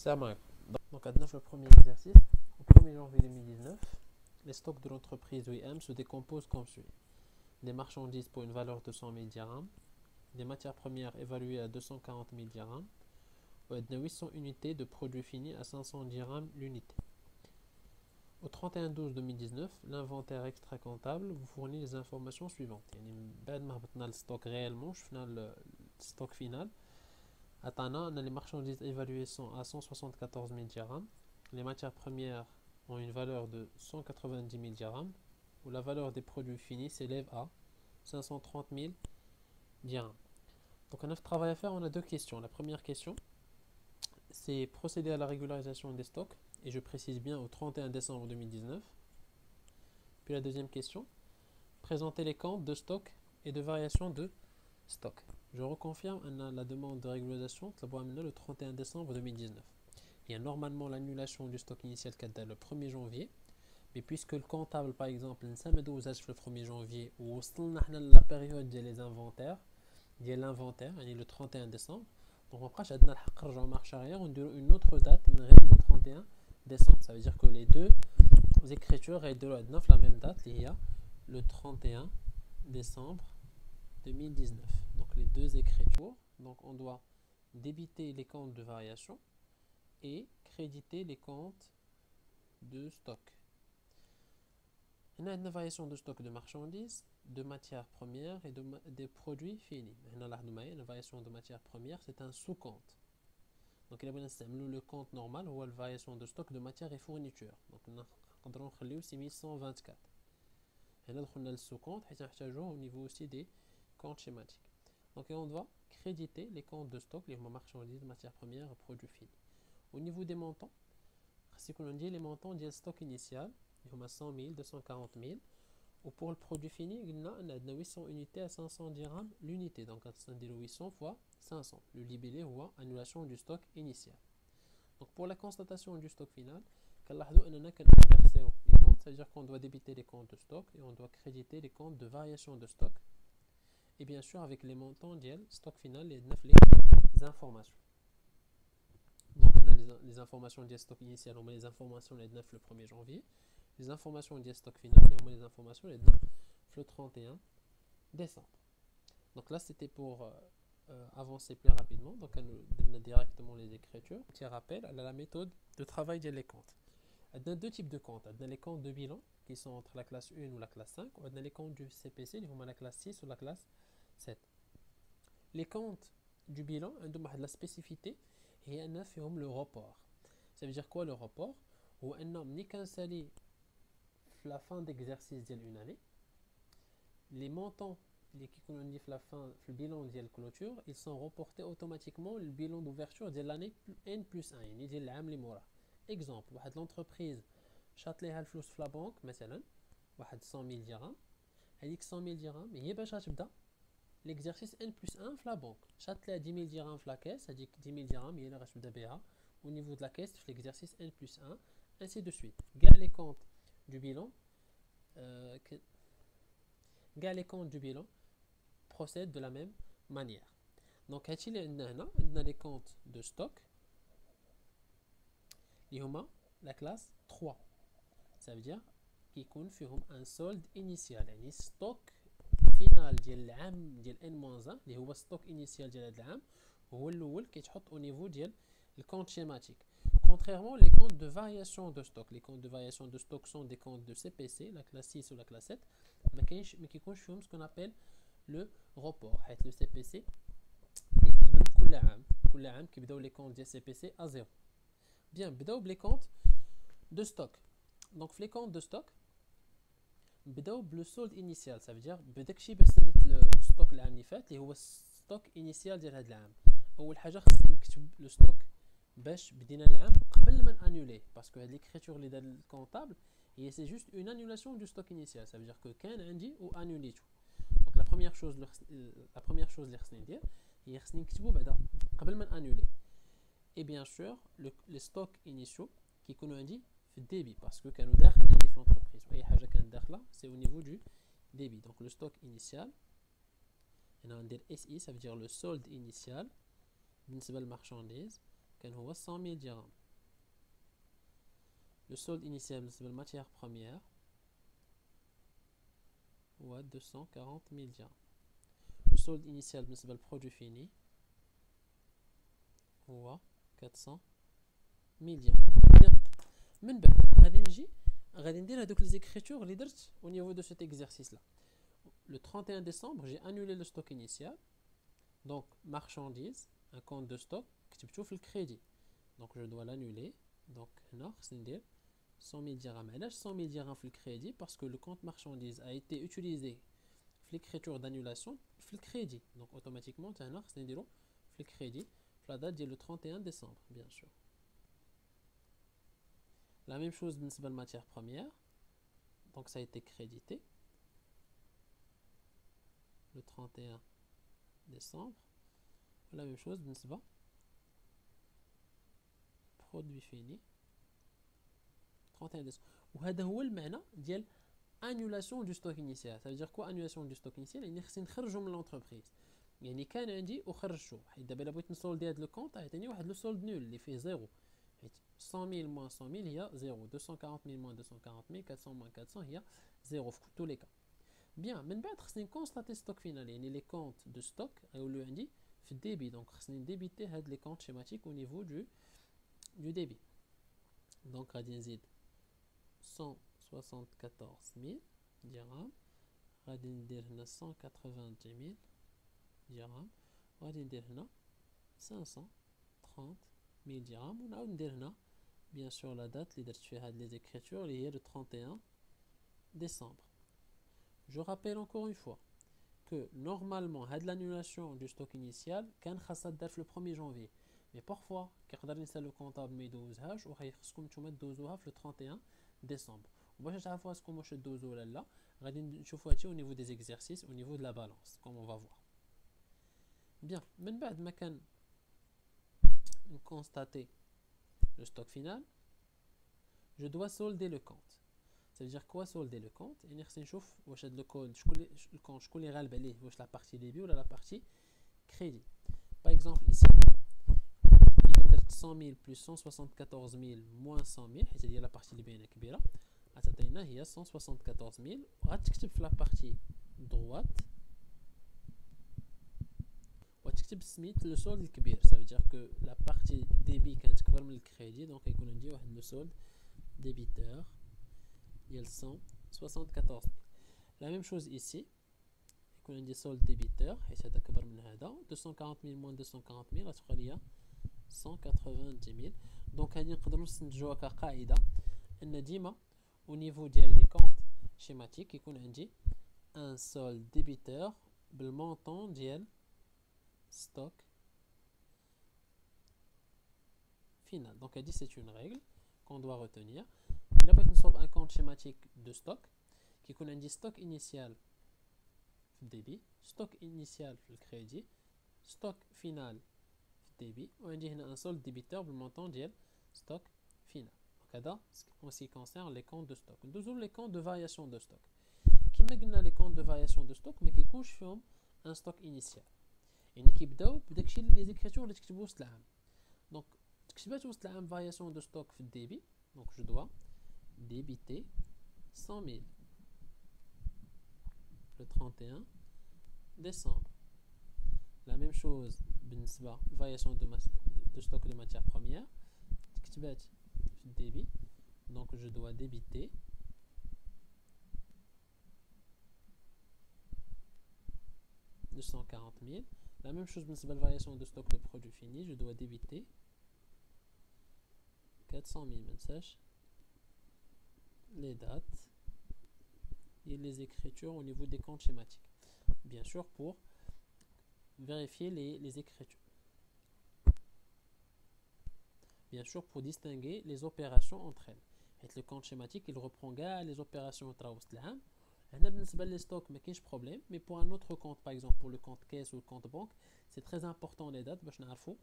Salam. Donc, à le premier exercice, au 1er janvier 2019, les stocks de l'entreprise OIM se décomposent comme suit. Des marchandises pour une valeur de 100 000 dirhams, des matières premières évaluées à 240 000 dirhams, et 800 unités de produits finis à 500 dirhams l'unité. Au 31/12/2019, l'inventaire extra-comptable vous fournit les informations suivantes. بعد ما هبطنا الستوك réellement, شفنا le stock final. On a les marchandises évaluées sont à 174 000 dirhams. Les matières premières ont une valeur de 190 000 dirhams, où la valeur des produits finis s'élève à 530 000 dirhams. Donc, on a un travail à faire. On a deux questions. La première question, c'est procéder à la régularisation des stocks, et je précise bien au 31 décembre 2019. Puis la deuxième question, présenter les comptes de stock et de variation de stock. Je reconfirme la demande de régularisation le 31 décembre 2019. Il y a normalement l'annulation du stock initial le 1er janvier, mais puisque le comptable par exemple le 1er janvier ou la période des inventaires, le 31 décembre, donc on va en marche arrière, on dirait une autre date, le 31 décembre. Ça veut dire que les deux écritures sont la même date, il y a le 31 décembre 2019. Donc les deux écritures, donc on doit débiter les comptes de variation et créditer les comptes de stock. On a une variation de stock de marchandises, de matières premières et des produits finis. La variation de matières premières, c'est un sous-compte. Donc il y a le compte normal ou la variation de stock de matières et fournitures. Donc on a 6124. Et là, on a le sous-compte au niveau aussi des comptes schématiques. Donc on doit créditer les comptes de stock, les marchandises, matières premières et produits finis. Au niveau des montants, si on dit les montants du stock initial, il y a 100 000, 240 000. Ou pour le produit fini, il y a 800 unités à 500 dirhams l'unité. Donc on dit 800 fois 500. Le libellé ou annulation du stock initial. Donc pour la constatation du stock final, c'est-à-dire qu'on doit débiter les comptes de stock et on doit créditer les comptes de variation de stock. Et bien sûr, avec les montants du stock final, les informations. Donc, on a les informations du stock initial, on met les informations le 1er janvier. Les informations du stock final, et on met les informations le 31 décembre. Donc là, c'était pour avancer plus rapidement. Donc, on donne directement les écritures. Petit rappel, elle a la méthode de travail des comptes. Elle a deux types de comptes. Elle a les comptes de bilan qui sont entre la classe 1 ou la classe 5. Ou elle a les comptes du CPC, qui vont à la classe 6 ou la classe 7. Les comptes du bilan, ont la spécificité et un le report. Ça veut dire quoi le report? Ou un homme ni cancellé la fin d'exercice d'une année. Les montants qui qu'on dit la fin le bilan de la clôture, ils sont reportés automatiquement le bilan d'ouverture de l'année N+1 يعني ديال العام اللي موراه. Exemple, واحد l'entreprise شات ليها الفلوس في لا بنك مثلا واحد 100 000 درهم. هذيك 100 000 درهم هي باش غتبدا l'exercice N+1 في لا بنك. شات لها 10 000 درهم في لا كاس, هذيك 10 000 درهم هي اللي غتبدا بها au niveau de la caisse في l'exercice N+1, ainsi de suite. Gars les comptes du bilan les comptes du bilan procèdent de la même manière. Donc, on a les comptes de stock. Il y a la classe 3. Ça veut dire qu'il y a un solde initial. Un stock final de l'année de N-1, qui est le stock initial de l'année, qui est au niveau du compte schématique. Contrairement aux comptes de variation de stock. Les comptes de variation de stock sont des comptes de CPC, la classe 6 ou la classe 7, mais qui constituent ce qu'on appelle le report. Le CPC, كل عام كيبداو les comptes de CPC à 0. Bien, بداو les comptes de stock. Donc les comptes de stock بداو le solde initial, ça veut dire بداك شي باش le stock العام اللي فات اللي هو stock initial ديال هذا العام. اول حاجه خصني نكتب le stock باش بدينا العام قبل ما انوليه, parce que l'écriture اللي دار الكونطابل هي c'est juste une annulation du stock initial, ça veut dire que كان عندي و annulيته. Donc la première chose اللي خصني ندير هي خصني نكتبو بعدا قبل ما انوليه. Et bien sûr les stocks initiaux qui يكونوا عندي في الديبي, parce que كانوا داخل عندي في l'entreprise, واي حاجه كانت داخله c'est au niveau du débit. Donc le stock initial, on va dire SI, ça veut dire le solde initial بالنسبه للمارشانديز كان هو 100 000 dirhams. Le solde initial de la matière première ou 240 000 dirhams. Le solde initial de le produit fini ou 400 000 dirhams. Bien. من بعد غادي ندير هذوك les écritures اللي درت au niveau de cet exercice là. Le 31 décembre, j'ai annulé le stock initial. Donc, marchandise, un compte de stock, كتبتو في le crédit. Donc, je dois l'annuler. Donc, هنا خصني ندير 100 000 dirhams. علاش 100 000 dirhams في le crédit? Parce que le compte marchandise a été utilisé في l'écriture d'annulation في le crédit. Donc, automatiquement, هنا خصني نديرو في le crédit. في la date ديال le 31 décembre, bien sûr. La même chose بالنسبة للماتيère première. Donc, ça a été crédité le 31 décembre. La même chose بالنسبة produit fini 31 décembre. وهذا هو المعنى ديال annulation du stock initial. Ça veut dire quoi annulation du stock initial? يعني خصني نخرجو من l'entreprise. يعني كان عندي وخرجته. حيت دابا الا بغيت نسولدي هذا الكونط عيطيني واحد لو سولد نول اللي فيه زيرو. حيت 100 000 moins 100 000 هي زيرو. 240 000 moins 240 000 400 moins 400 هي زيرو في tous les cas. Bien, من بعد خصني نكونستاتي ستوك فينال يعني لي كونت دو ستوك غيوليو عندي في الديبي. دونك خصني نديبيتي هاد لي كونت شيماتيك au niveau du débit. Donc غادي نزيد 174 000 dirhams. غادي ندير هنا 190 000 dirhams. وغادي ندير هنا 530 000 dirhams. ونعاود ندير هنا bien sûr la date اللي درت فيها هاد لي écritures اللي هي le 31 décembre. Je rappelle encore une fois que normalement l'annulation du stock initial كان خاصها تدار في le 1er janvier. Mais parfois كيقدر ينسى لو كونطابل ما يدوزهاش وخاصكم نتوما تدوزوها في le 31 décembre. وباش تعرفوا اسكم واش تدوزو ولا لا غادي نشوفوا هادشي au niveau des exercices au niveau de la balance comme on va voir. Bien, من بعد ما كان constater le stock final, je dois solder le compte. Ça veut dire quoi solder le compte? يعني خصني نشوف واش هاد الكود شكون اللي غالب عليه واش لا partie débit ولا la partie crédit. Par exemple ici il درت 100 000 plus 174 000 moins 100 000 حيت هي لا partie اللي باينه كبيره غتعطينا هي 174 000 وغتكتب في لا partie droite وتكتب سميت لو سولد الكبير. Ça veut dire que la partie débit كانت كبر من الكريدي دونك يكون عندي واحد لو سولد débiteur ديال 174 000. La même chose ici يكون عندي solde débiteur حيت هذا كبر من هذا 240 000 moins 240 000 غتبقى ليا 190 000. دونك هذه نقدروا نستنتجوها كقاعده ان ديما au niveau ديال لي كونط شيماتيك يكون عندي ان solde débiteur بالمونطون ديال stock final. Donc هذه c'est une règle qu'on doit retenir. إلا بغيت نصوب ان كونت شيماتيك دو ستوك كيكون عندي ستوك انيسيال في الديبي ستوك انيسيال في الكريدي ستوك فينال في الديبي وعندي هنا ان سولد ديبيتور بالمونطون ديال ستوك فينال. دونك هذا en ce qui concerne les comptes de stock. ندوزو لي comptes de variation de stock. كما قلنا لي comptes de variation de stock ما كيكونش فيهم ان ستوك انيسيال يعني كيبداو بداكشي لي زيكريتور اللي تكتبوا وسط العام. دونك تكتبات وسط العام variation de stock في الديبي. Donc je dois débiter 100 000 le 31 décembre. La même chose بالنسبة variation de stock de matière première تكتبات في الديبي. Donc je dois débiter 240 000. La même chose بالنسبة variation de stock de produit fini, je dois débiter 400 000. منساش les dates et les écritures au niveau des comptes schématiques. Bien sûr pour vérifier les écritures. Bien sûr pour distinguer les opérations entre elles. Et le compte schématique il reprend les opérations وسط العام. هنا بالنسبة لي ستوك ما كاينش problème, mais pour un autre compte par exemple pour le compte caisse ou le compte banque, c'est très important les dates باش نعرفوا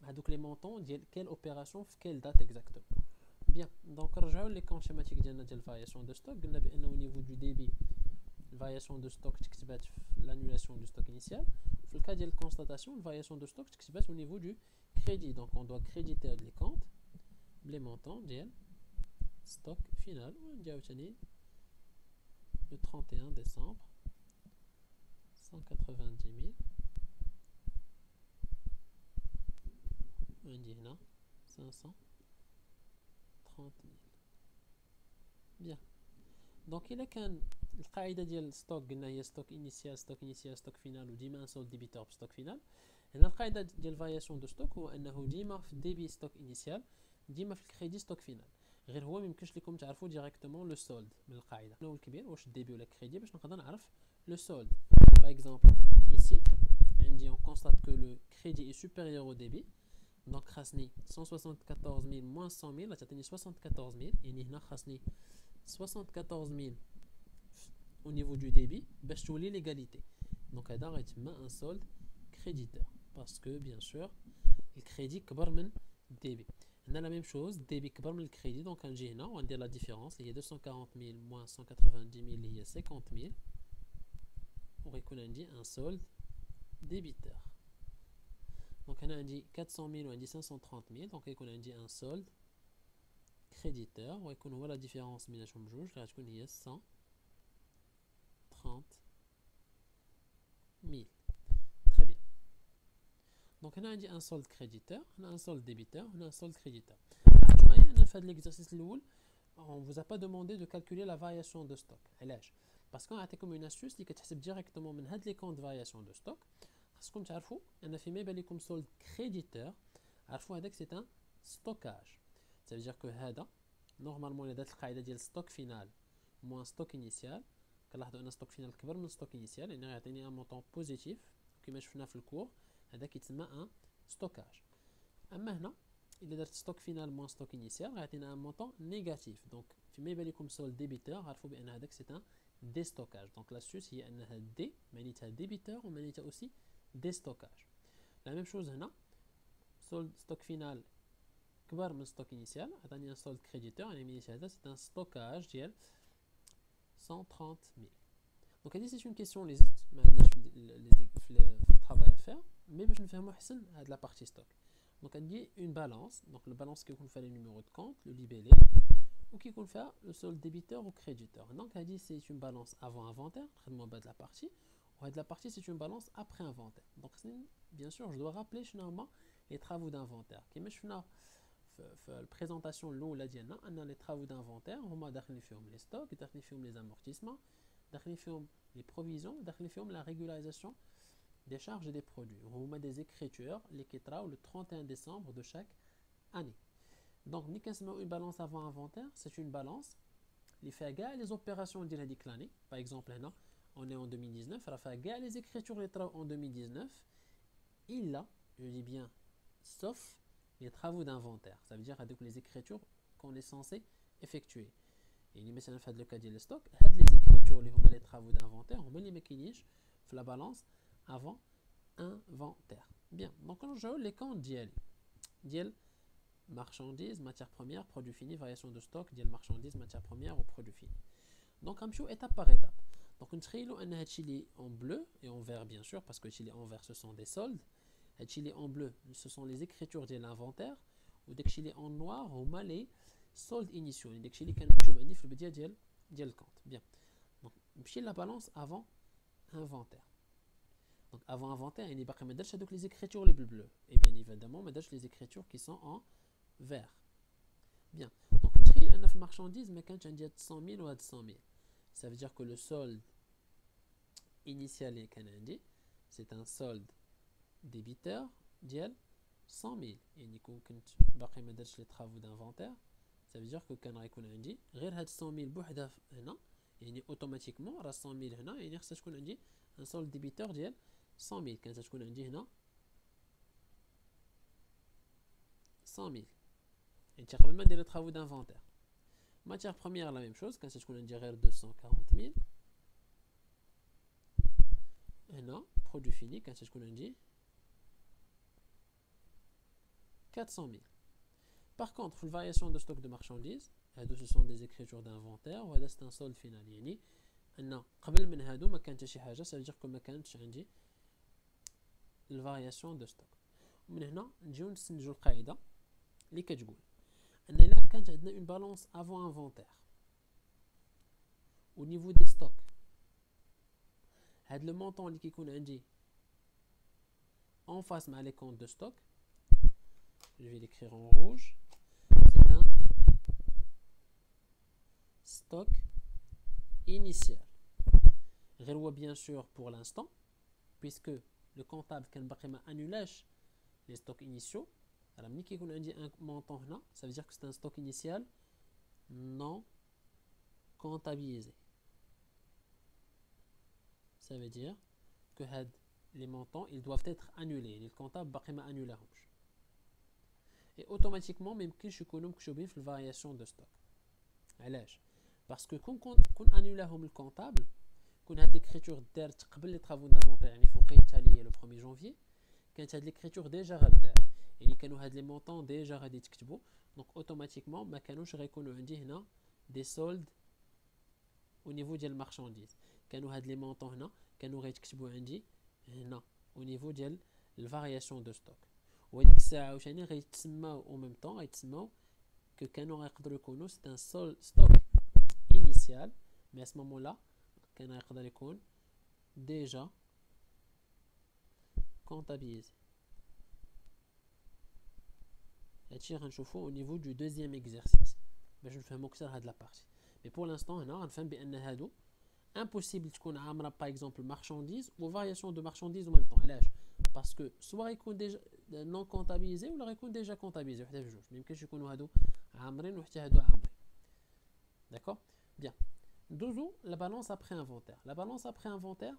هذوك les montants ديال quelle opération في quelle date exactement. Bien, donc نرجعوا لي كونت شيماتيك ديالنا ديال الفارياسيون دو ستوك. قلنا بان au niveau du débit الفارياسيون دو ستوك تكتبات في l'annulation du stock initial. في الكا ديال الكونستاتاسيون الفارياسيون دو ستوك تكتبات au niveau du crédit. Donc on doit créditer les comptes les montants ديال stock final وندي عاوتاني le 31 décembre 190 000 وندي هنا 530 000 bien. Donc il a كان القاعده ديال الستوك قلنا هي ستوك انيسيال ستوك فينال وديما ان سولد ديبيتور بستوك فينال. هنا القاعده ديال الفارياسيون دو ستوك هو انه ديما في الديبي ستوك انيسيال ديما في الكريدي ستوك فينال. غير هو ما يمكنش لكم تعرفوا ديريكتومون لو سولد من القاعده شنو هو الكبير واش الديبي ولا الكريدي باش نقدر نعرف لو سولد. باغ اكزومبل ici عندي on constate que le crédit est supérieur au débit. Donc خاصني 174 000 moins 100 000 تعطيني 74 000 يعني هنا خاصني 74 000 au niveau du débit باش تولي l'égalité. Donc هذا غيتسمى un solde créditeur parce que bien sûr الكريدي كبر من الديبي. هنا لا ميم شوز الديبي كبر من الكريدي دونك غنجي هنا وغندير لا ديفيرونس اللي هي 240 000 moins 190 000 اللي هي 50 000 وغيكون عندي un solde débiteur. Donc هنا عندي 400 000 وعندي 530 000 دونك غيكون عندي un solde créditeur وغيكون هو لا ديفيرونس بيناتهم بجوج اللي غتكون هي 130 000. Très bien. Donc هنا عندي ان سولد كريديتور هنا ان سولد ديبيتور هنا ان سولد كريديتور. لاحظتوا معايا انا في هذا ليكزارسيس الاول on vous a pas demandé de calculer la variation de stock. علاش؟ باسكو نعطيكم اون استوس اللي كتحسب ديريكتومون من هاد لي كونط فارياسيون دو ستوك. خاصكم تعرفوا ان فيما يبان لكم سولد كريديتور عرفوا هذاك سي ان ستوكاج. ça veut dire que هذا نورمالمون الا دارت القاعده ديال ستوك فينال موان ستوك انيسيال كنلاحظوا ان ستوك فينال كبر من ستوك انيسيال يعني غيعطيني ان مونطون بوزيتيف كما شفنا في الكور. هذا كيتسمى ان ستوكاج. اما هنا الا درت ستوك فينال موان ستوك انيسيال غيعطينا ان مونطون نيجاتيف. دونك فيما يبان لكم سول ديبيتور عرفوا بان هذاك سي ان دي ستوكاج. دونك لاسوس هي انها دي معناتها ديبيتور ومعناتها اوسي دي ستوكاج. لا ميم شوز هنا سول ستوك فينال كبر من ستوك انيسيال عطاني ان سولد كريديتور يعني معناتها هذا سي ان ستوكاج ديال 130 000. دونك هذه سي اون كيسيون لي زدت ما عندناش في الترافاي افير مي باش نفهموا احسن هاد لا بارتي ستوك. دونك عندي اون بالانس دونك لو بالانس كيكون فيها لي نيميرو دو كونت لو ليبيلي وكيكون فيها لو سولد ديبيتور و كريديتور. دونك هذه سي اون بالانس افون انفونتير نخدموا بهاد لا بارتي وهاد لا بارتي سي اون بالانس ابري انفونتير. دونك بيان سور جو دو رابلي شنو هما لي ترافو دانفونتير كيما شفنا في البريزونطاسيون الاولى ديالنا ان لي ترافو دانفونتير هما داخلين فيهم لي ستوك داخلين فيهم لي امورتيسمون داخلين فيهم les provisions داخلين فيهم la régularisation des charges et des produits. هما des écritures اللي كيطراو le 31 décembre de chaque année. Donc ملي كنسميو une balance avant inventaire c'est une balance اللي فيها كاع les opérations ديال هذيك l'année. Par exemple هنا on est en 2019 راه فيها كاع les écritures اللي طراو en 2019 إلا je dis bien sauf les travaux d'inventaire. Ça veut dire هذوك les écritures qu'on est censé effectuer. يعني مثلا في هذا لو كا ديال الستوك هاد لي زيكريتور اللي هما لي طرافو دانفونتير هما اللي ما كاينينش في لا بالانس افون انفونتير. بيان دونك نرجعوا لي كونط ديال marchandises, matières premières, produits finis, variation de stock ديال marchandises, matières premières ou produits finis. Donc غنمشيو étape par étape. Donc نتخيلوا ان هادشي اللي en bleu et en vert bien sûr parce que هادشي اللي en vert ce sont des soldes. هادشي اللي en bleu ce sont les écritures ديال l'inventaire وداكشي اللي en noir هما لي soldes initiaux يعني داكشي اللي كان مكتوب عندي في البدايه ديال الكونت. بيان دونك نمشي لا بالانس افون انفونتير. دونك افون انفونتير يعني باقي ما درتش هذوك لي زيكريتور لي بالبلو اي بيان ايفيدامون ما درتش لي زيكريتور كي سون ان فير. بيان دونك نتخيل ان في المارشانديز ما كانش عندي هاد 100 000 وهاد 100 000. ça veut dire que le solde initial اللي كان عندي c'est un solde débiteur ديال 100 000 يعني كنت باقي ما درتش لي طرافو دانفونتير. ça veut dire que كان غيكون عندي غير هاد 100 000 بوحدها هنا يعني اوتوماتيكمون راه 100 000 هنا يعني خصها تكون عندي ان سولد ديبيتور ديال 100 000 كانت تكون عندي هنا 100 000 يعني قبل ما ندير لي طرافو دانفونتير. ماتيير بروميير لا ميم شوز كانت تكون عندي غير 240 000 هنا. برودوي فيني كانت تكون عندي 400 000. Par contre, في الفارياسيون دو ستوك دو مارشانديز هادو سو سون دي زيكريتور دانفونتير وهذا سي ان سولد فينال يعني ان قبل من هادو ما كانت شي حاجه سا فيدير كو ما كانتش عندي الفارياسيون دو ستوك. ومن هنا نجيو نستنتجو القاعده اللي كتقول là quand on a une balance avant inventaire au niveau des stocks, le montant qui est en face avec les comptes de stock, je vais l'écrire en rouge, c'est un stock initial. Relois bien sûr pour l'instant, puisque le comptable qui a annulé les stocks initiaux. Alors, si on a un montant là, ça veut dire que c'est un stock initial non comptabilisé. Ça veut dire que les montants ils doivent être annulés. Les comptables va annuler. Et automatiquement, même que je connais que la variation de stock. Parce que quand on annule le comptable, quand on a l'écriture d'ert قبل les travaux d'inventaire, il faut réétaler le 1er janvier. Quand il y a l'écriture déjà غدار يعني كانوا هاد les montants déjà غادي يتكتبوا, donc automatiquement ما كانوش غيكونوا عندي هنا des soldes au niveau ديال المارشانديز. كانوا هاد les montants هنا كانوا غيتكتبوا عندي هنا au niveau ديال الفارياسيون دو ستوك. وهذيك الساعه واش غيتسماو او ميم طون غيتسماو que كانوا غيقدروا يكونوا c'est un stock initial, mais à ce moment-là كان يقدر يكون déjà comptabilisé. هادشي غنشوفو au niveau du deuxième exercice باش نفهمو اكثر هاد لا بارتي. mais pour l'instant هنا غنفهم بان هادو impossible تكون عامره par exemple marchandise ou variation de marchandise en même temps. علاش؟ parce que soit يكون déjà non comptabilisé ولا غيكون déjà comptabilisé. وحده في جوج ما يمكنش يكونوا هادو عامرين وحتى هادو عامرين. d'accord bien. Dozo, la balance après inventaire. La balance après inventaire,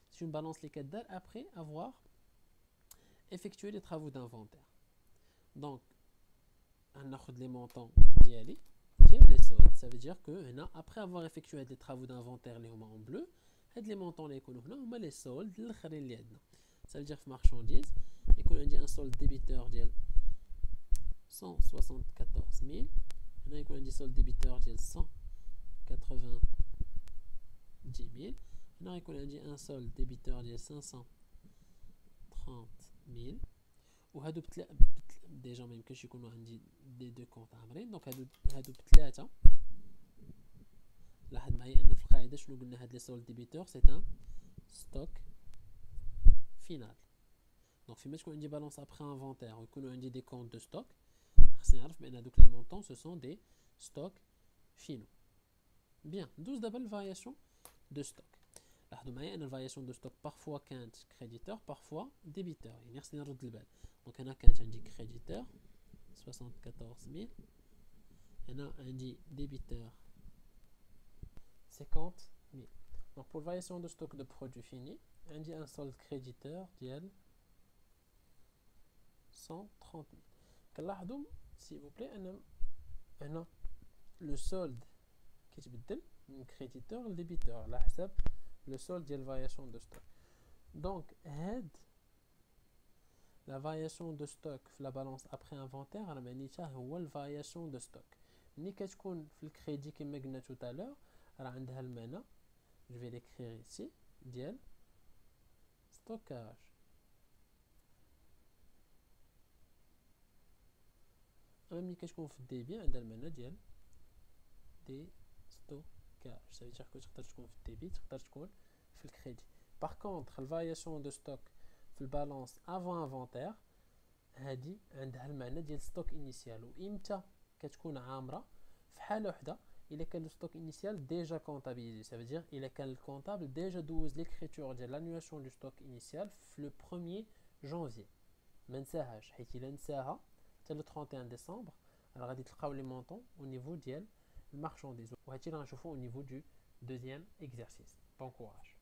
c'est une balance les cadres après avoir effectué les travaux d'inventaire. Donc, on a les montants d'IALI, les soldes. Ça veut dire que après avoir effectué les travaux d'inventaire les en bleu, les montants les on a les soldes ça veut dire que marchandise et qu'on a dit un solde débiteur de 174 000, on a dit solde débiteur de 180 10 000. Maintenant, on a dit un solde débiteur de 530 000. Ou déjà même que je connais des deux comptes عامرين. donc هادو بثلاثة. لاحظ معايا ان في القاعدة شنو قلنا هاد لي solde débiteur c'est un stock final. donc فيما تكون عندي balance après inventaire ويكونوا عندي des comptes de stock, خصني نعرف بان هادوك les montants ce sont des stocks finaux. bien. 12 دابا الفارياسيون de stock. لاحظوا معايا ان الفارياسيون دو ستوك parfois كانت كريديتور parfois ديبيتور, يعني خصني نرد البال. دونك هنا كانت عندي كريديتور 74000, هنا عندي ديبيتور 50000. donc pour variation de stock de produits finis عندي un solde créditeur ديال 130000. كنلاحظوا s'il vous plaît ان هنا le solde كيتبدل من كريديتور لديبيتور على حسب le solde ديال variation de stock. donc la variation de stock في la balance après inventaire انا معنيتها هو الفارياسيون دو ستوك. ملي كتكون في الكريدي كما قلنا tout à l'heure راه عندها المعنى je vais l'écrire ici ديال stockage. اما ملي كتكون في الديبي عندها المعنى ديال دي ستوكاج. ça veut dire que تقدر تكون في الديبي تقدر تكون في الكريدي. par contre الفارياسيون دو ستوك في البالانس افون انفونتير هادي عندها المعنى ديال ستوك انيسيال. وامتى كتكون عامره؟ في حاله وحده الا كان لو ستوك انيسيال ديجا كونطابيليزي. ça veut dire الا كان الكونطابل ديجا دوز ليكريتور ديال لانيولاسيون دو ستوك انيسيال في لو 1er جانفي. ما نساهاش حيت الا نساها حتى لو 31 ديسمبر راه غادي تلقاو لي مونطون au niveau ديال المارشانديز. وهادشي اللي غنشوفو au niveau du deuxième exercice. bon courage.